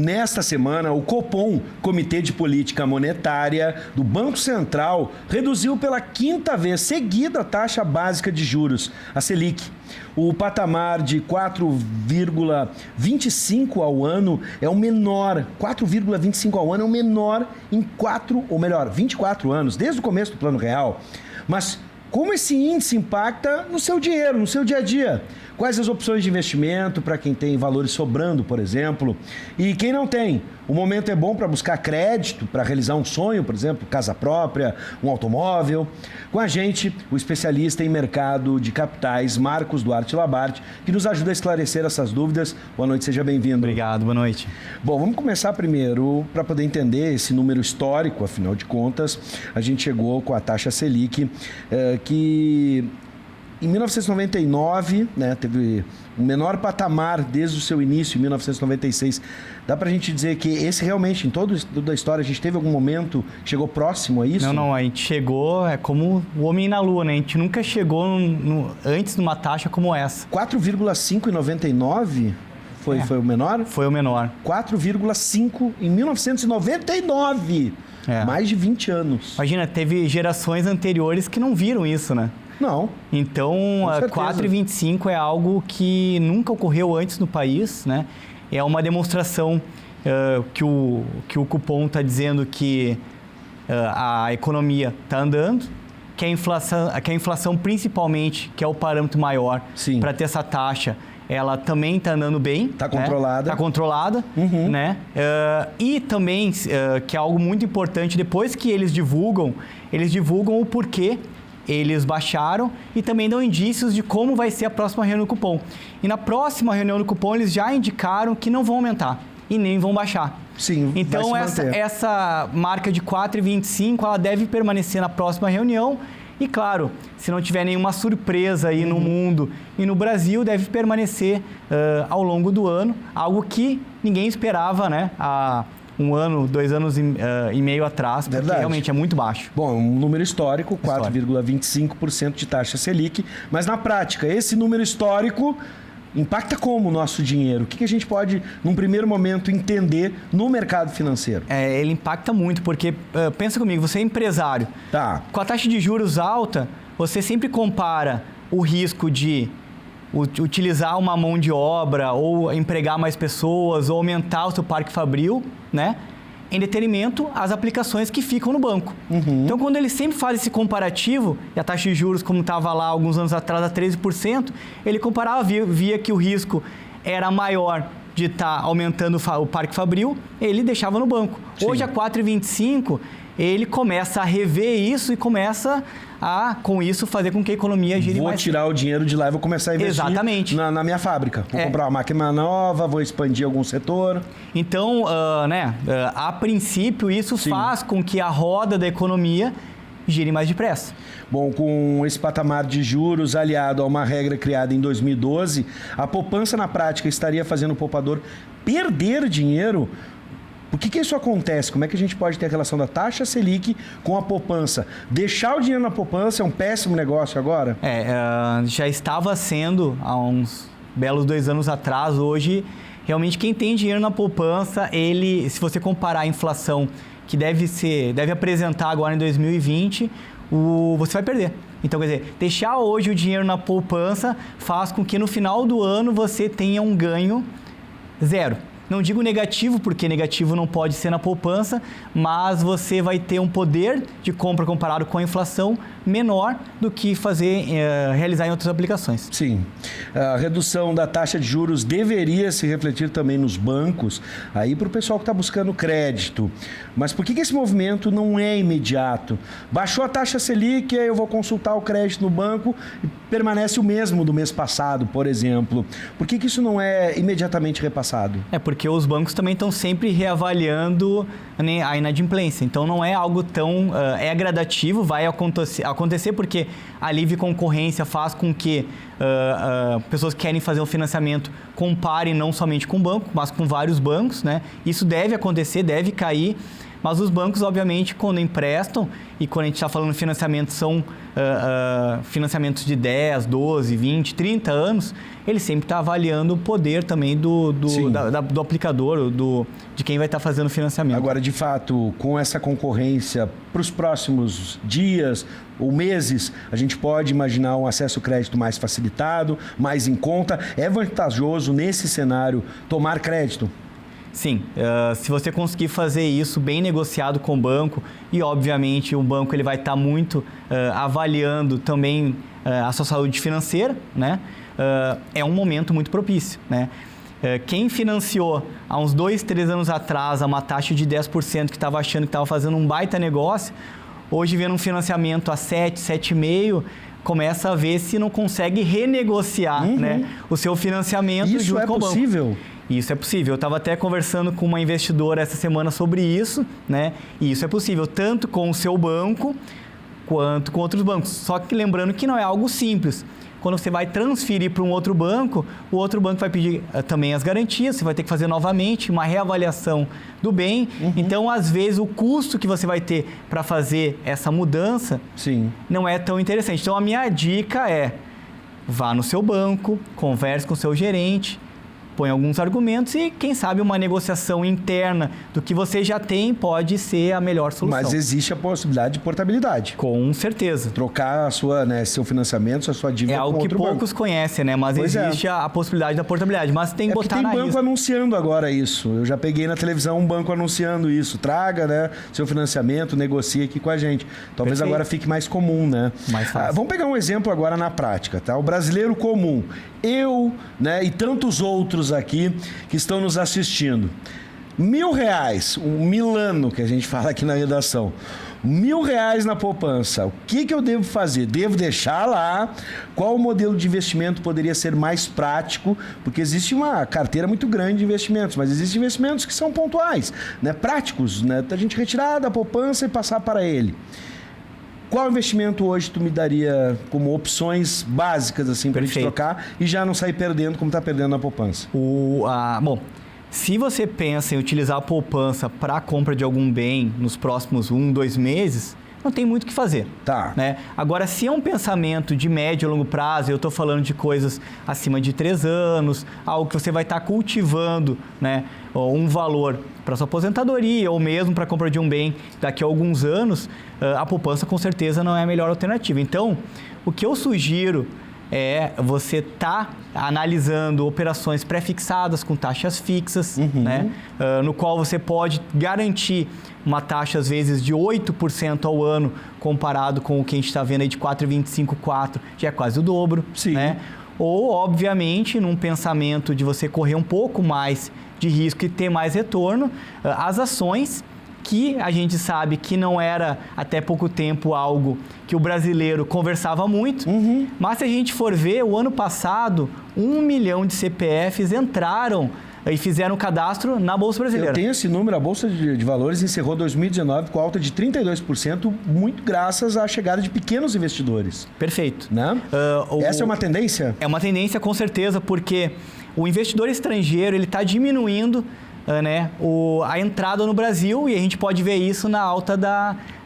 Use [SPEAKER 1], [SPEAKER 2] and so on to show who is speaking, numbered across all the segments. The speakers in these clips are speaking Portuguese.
[SPEAKER 1] Nesta semana, o Copom, Comitê de Política Monetária do Banco Central, reduziu pela quinta vez seguida a taxa básica de juros, a Selic. O patamar de 4,25 ao ano é o menor, 4,25 ao ano é o menor em 24 anos, desde o começo do Plano Real. Mas como esse índice impacta no seu dinheiro, no seu dia a dia? Quais as opções de investimento para quem tem valores sobrando, por exemplo? E quem não tem? O momento é bom para buscar crédito, para realizar um sonho, por exemplo, casa própria, um automóvel. Com a gente, o especialista em mercado de capitais, Marcos Duarte Labarte, que nos ajuda a esclarecer essas dúvidas. Boa noite, seja bem-vindo.
[SPEAKER 2] Obrigado, boa noite.
[SPEAKER 1] Bom, vamos começar primeiro para poder entender esse número histórico, afinal de contas, a gente chegou com a taxa Selic, que em 1999, né, teve o menor patamar desde o seu início, em 1996. Dá para a gente dizer que esse realmente, em toda a história, a gente teve algum momento que chegou próximo a isso?
[SPEAKER 2] Não, a gente chegou, é como o homem na lua, né? A gente nunca chegou antes de uma taxa como essa.
[SPEAKER 1] 4,5 em 99 foi o menor?
[SPEAKER 2] Foi o menor.
[SPEAKER 1] 4,5 em 1999. Mais de 20 anos.
[SPEAKER 2] Imagina, teve gerações anteriores que não viram isso, né?
[SPEAKER 1] Não.
[SPEAKER 2] Então, 4,25 é algo que nunca ocorreu antes no país, né? É uma demonstração que o Copom está dizendo que a economia está andando, que a inflação principalmente, que é o parâmetro maior para ter essa taxa, ela também está andando bem.
[SPEAKER 1] Está controlada.
[SPEAKER 2] Está controlada, né? E também, que é algo muito importante, depois que eles divulgam o porquê eles baixaram e também dão indícios de como vai ser a próxima reunião do Copom. E na próxima reunião do Copom, eles já indicaram que não vão aumentar e nem vão baixar.
[SPEAKER 1] Sim,
[SPEAKER 2] então, essa marca de 4,25, ela deve permanecer na próxima reunião. E, claro, se não tiver nenhuma surpresa aí no mundo e no Brasil, deve permanecer ao longo do ano, algo que ninguém esperava, né? Há 1 ano, 2 anos e meio atrás, porque realmente é muito baixo.
[SPEAKER 1] Bom, um número histórico, 4,25% de taxa Selic, mas na prática, esse número histórico impacta como o nosso dinheiro? O que a gente pode, num primeiro momento, entender no mercado financeiro?
[SPEAKER 2] Ele impacta muito, porque, pensa comigo, você é empresário.
[SPEAKER 1] Tá.
[SPEAKER 2] Com a taxa de juros alta, você sempre compara o risco de utilizar uma mão de obra ou empregar mais pessoas ou aumentar o seu parque fabril, né? Em detrimento às aplicações que ficam no banco. Então, quando ele sempre faz esse comparativo, e a taxa de juros, como estava lá alguns anos atrás, a 13%, ele comparava, via que o risco era maior de estar aumentando o parque fabril, ele deixava no banco. Hoje, a 4,25%, ele começa a rever isso e começa a, com isso, fazer com que a economia gire mais.
[SPEAKER 1] Vou tirar o dinheiro de lá e vou começar a investir na minha fábrica. Vou comprar uma máquina nova, vou expandir algum setor.
[SPEAKER 2] Então, a princípio, isso faz com que a roda da economia gire mais depressa.
[SPEAKER 1] Bom, com esse patamar de juros aliado a uma regra criada em 2012, a poupança na prática estaria fazendo o poupador perder dinheiro. Por que isso acontece? Como é que a gente pode ter a relação da taxa Selic com a poupança? Deixar o dinheiro na poupança é um péssimo negócio agora?
[SPEAKER 2] Já estava sendo há uns belos 2 anos atrás. Hoje, realmente, quem tem dinheiro na poupança, se você comparar a inflação que deve apresentar agora em 2020, você vai perder. Então, quer dizer, deixar hoje o dinheiro na poupança faz com que no final do ano você tenha um ganho zero. Não digo negativo, porque negativo não pode ser na poupança, mas você vai ter um poder de compra comparado com a inflação menor do que realizar em outras aplicações.
[SPEAKER 1] Sim. A redução da taxa de juros deveria se refletir também nos bancos, aí para o pessoal que está buscando crédito. Mas por que esse movimento não é imediato? Baixou a taxa Selic, aí eu vou consultar o crédito no banco e permanece o mesmo do mês passado, por exemplo. Por que isso não é imediatamente repassado?
[SPEAKER 2] Porque os bancos também estão sempre reavaliando a inadimplência. Então, não é algo tão... é gradativo, vai acontecer porque a livre concorrência faz com que pessoas que querem fazer um financiamento comparem não somente com o banco, mas com vários bancos, né? Isso deve acontecer, deve cair, Mas os bancos, obviamente, quando emprestam, e quando a gente está falando de financiamento, são financiamentos de 10, 12, 20, 30 anos, ele sempre está avaliando o poder também do aplicador, de quem vai estar fazendo o financiamento.
[SPEAKER 1] Agora, de fato, com essa concorrência para os próximos dias ou meses, a gente pode imaginar um acesso ao crédito mais facilitado, mais em conta. É vantajoso, nesse cenário, tomar crédito?
[SPEAKER 2] Sim, se você conseguir fazer isso bem negociado com o banco, e obviamente o banco ele vai estar muito avaliando também a sua saúde financeira, né? É um momento muito propício, né? Quem financiou há uns 2, 3 anos atrás a uma taxa de 10% que estava achando que estava fazendo um baita negócio, hoje vendo um financiamento a 7, 7,5%, começa a ver se não consegue renegociar, né, o seu financiamento junto com o banco.
[SPEAKER 1] Isso é possível?
[SPEAKER 2] Isso é possível. Eu estava até conversando com uma investidora essa semana sobre isso, né? E isso é possível tanto com o seu banco quanto com outros bancos. Só que lembrando que não é algo simples. Quando você vai transferir para um outro banco, o outro banco vai pedir também as garantias, você vai ter que fazer novamente uma reavaliação do bem. Então, às vezes, o custo que você vai ter para fazer essa mudança não é tão interessante. Então, a minha dica é, vá no seu banco, converse com o seu gerente, põe alguns argumentos e, quem sabe, uma negociação interna do que você já tem pode ser a melhor solução.
[SPEAKER 1] Mas existe a possibilidade de portabilidade.
[SPEAKER 2] Com certeza.
[SPEAKER 1] Trocar a sua, seu financiamento, a sua dívida com outro banco.
[SPEAKER 2] É algo que poucos conhecem, né? Mas existe a possibilidade da portabilidade. Mas tem que botar na
[SPEAKER 1] tem banco anunciando agora isso. Eu já peguei na televisão um banco anunciando isso. Traga, né, seu financiamento, negocie aqui com a gente. Talvez
[SPEAKER 2] Perfeito.
[SPEAKER 1] Agora fique mais comum, né?
[SPEAKER 2] Mais fácil.
[SPEAKER 1] Vamos pegar um exemplo agora na prática, tá? O brasileiro comum. Eu, né, e tantos outros aqui que estão nos assistindo. R$1.000, um milano que a gente fala aqui na redação. R$1.000 na poupança. O que eu devo fazer? Devo deixar lá? Qual o modelo de investimento poderia ser mais prático? Porque existe uma carteira muito grande de investimentos, mas existem investimentos que são pontuais, né, práticos, né, a gente retirar da poupança e passar para ele. Qual investimento hoje tu me daria como opções básicas assim para a gente trocar e já não sair perdendo como está perdendo na poupança?
[SPEAKER 2] Bom, se você pensa em utilizar a poupança para a compra de algum bem nos próximos 1, 2 meses, não tem muito o que fazer.
[SPEAKER 1] Tá.
[SPEAKER 2] Né? Agora, se é um pensamento de médio e longo prazo, eu estou falando de coisas acima de 3 anos, algo que você vai estar cultivando, né, um valor para sua aposentadoria ou mesmo para a compra de um bem daqui a alguns anos, a poupança com certeza não é a melhor alternativa. Então, o que eu sugiro é você estar analisando operações pré-fixadas com taxas fixas, né? No qual você pode garantir uma taxa, às vezes, de 8% ao ano, comparado com o que a gente está vendo aí de 4,25%, 4%, já é quase o dobro.
[SPEAKER 1] Sim.
[SPEAKER 2] Né? Ou, obviamente, num pensamento de você correr um pouco mais de risco e ter mais retorno, as ações, que a gente sabe que não era até pouco tempo algo que o brasileiro conversava muito, mas se a gente for ver, o ano passado, 1 milhão de CPFs entraram e fizeram cadastro na Bolsa Brasileira.
[SPEAKER 1] Eu tenho esse número, a Bolsa de Valores encerrou 2019 com alta de 32%, muito graças à chegada de pequenos investidores.
[SPEAKER 2] Perfeito.
[SPEAKER 1] Né? Essa é uma tendência? É
[SPEAKER 2] uma tendência, com certeza, porque o investidor estrangeiro ele está diminuindo a entrada no Brasil e a gente pode ver isso na alta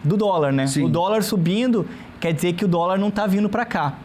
[SPEAKER 2] do dólar, né?
[SPEAKER 1] Sim.
[SPEAKER 2] O dólar subindo quer dizer que o dólar não está vindo para cá.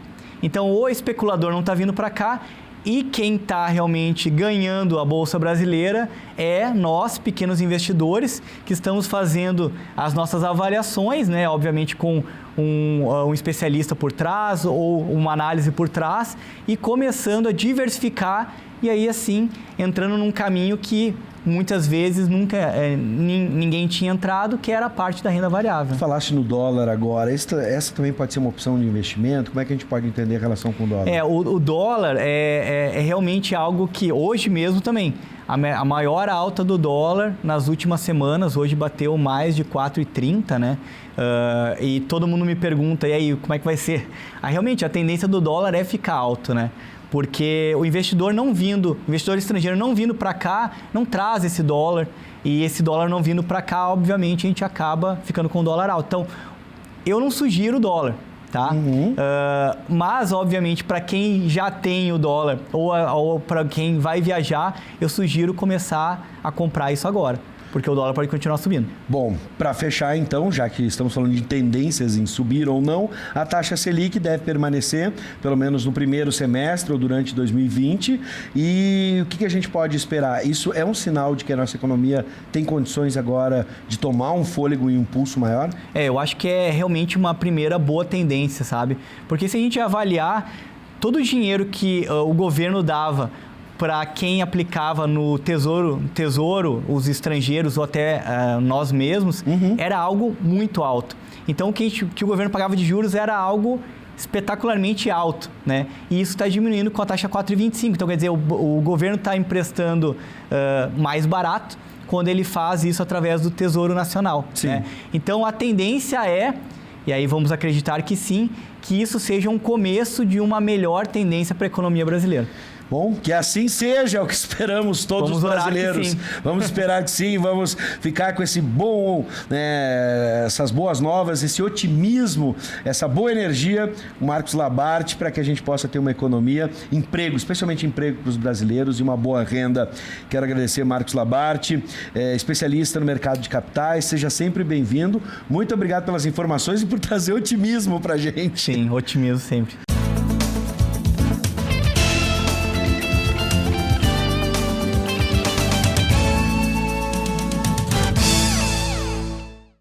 [SPEAKER 2] Então, o especulador não está vindo para cá e quem está realmente ganhando a Bolsa Brasileira é nós, pequenos investidores, que estamos fazendo as nossas avaliações, né? Obviamente com um especialista por trás ou uma análise por trás e começando a diversificar e aí, assim, entrando num caminho que muitas vezes ninguém tinha entrado, que era a parte da renda variável.
[SPEAKER 1] Falaste no dólar agora, essa também pode ser uma opção de investimento? Como é que a gente pode entender a relação com o dólar?
[SPEAKER 2] O dólar é realmente algo que hoje mesmo também, a maior alta do dólar nas últimas semanas, hoje bateu mais de 4,30, né? E todo mundo me pergunta, e aí, como é que vai ser? Realmente, a tendência do dólar é ficar alto, né? Porque o investidor estrangeiro não vindo para cá, não traz esse dólar. E esse dólar não vindo para cá, obviamente, a gente acaba ficando com o dólar alto. Então, eu não sugiro o dólar, tá? Mas, obviamente, para quem já tem o dólar ou para quem vai viajar, eu sugiro começar a comprar isso agora. porque o dólar pode continuar subindo.
[SPEAKER 1] Bom, para fechar então, já que estamos falando de tendências em subir ou não, a taxa Selic deve permanecer, pelo menos no primeiro semestre ou durante 2020. E o que a gente pode esperar? Isso é um sinal de que a nossa economia tem condições agora de tomar um fôlego e um impulso maior?
[SPEAKER 2] Eu acho que é realmente uma primeira boa tendência, sabe? Porque se a gente avaliar todo o dinheiro que o governo dava para quem aplicava no tesouro, os estrangeiros ou até nós mesmos, era algo muito alto. Então, o que o governo pagava de juros era algo espetacularmente alto, né? E isso está diminuindo com a taxa 4,25. Então, quer dizer, o governo está emprestando mais barato quando ele faz isso através do Tesouro Nacional.
[SPEAKER 1] Sim.
[SPEAKER 2] Né? Então, a tendência é, e aí vamos acreditar que sim, que isso seja um começo de uma melhor tendência para a economia brasileira.
[SPEAKER 1] Bom, que assim seja, é o que esperamos todos os brasileiros. Vamos esperar que sim, vamos ficar com esse bom, essas boas novas, esse otimismo, essa boa energia, o Marcos Labarte, para que a gente possa ter uma economia, emprego, especialmente emprego para os brasileiros e uma boa renda. Quero agradecer Marcos Labarte, especialista no mercado de capitais, seja sempre bem-vindo. Muito obrigado pelas informações e por trazer otimismo para a gente.
[SPEAKER 2] Sim, otimismo sempre.